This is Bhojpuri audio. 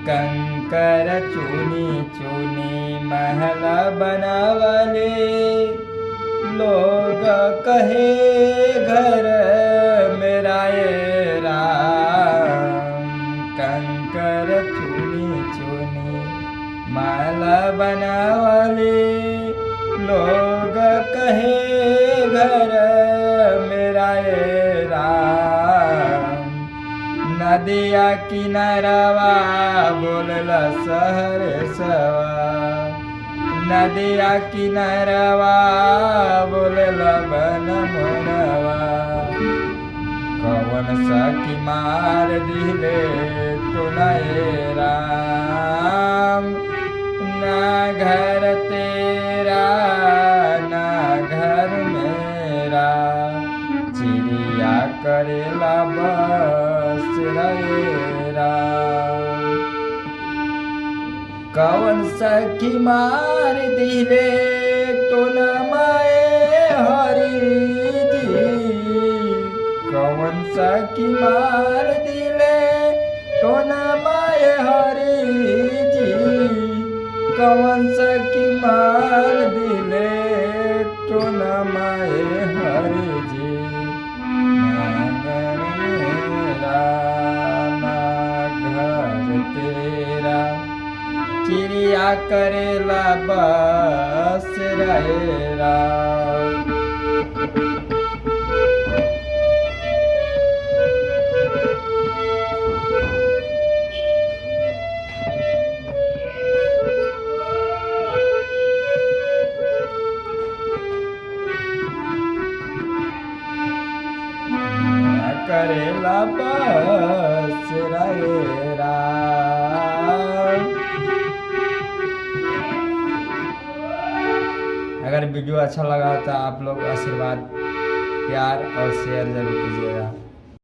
कंकर चूनी चूनी महल बनावले, लोग कहे घर मेरा ये राम। कंकर चूनी चूनी महल बनावले, लोग कहे घर मेरा ये राम। नदिया किनारवा बोलला शहर सवा, नदिया किनारवा बोलला बन मोरवा। कवन सखी मार दिले तो नए राम। ना घर तेरा ना घर मेरा, चिड़िया करेला बस रे राम। कवन सखी मार दिले तो न माए हरि जी। कवन सखी मार दिले तो न माए हरि जी। कवन सखी मार दिले तो न माए हरि जी। ना घर मेरा ना घर तेरा, चिड़िया करेला बस रे राम। करेला बस रे राम। अगर वीडियो अच्छा लगा तो आप लोग आशीर्वाद, प्यार और शेयर जरूर कीजिएगा।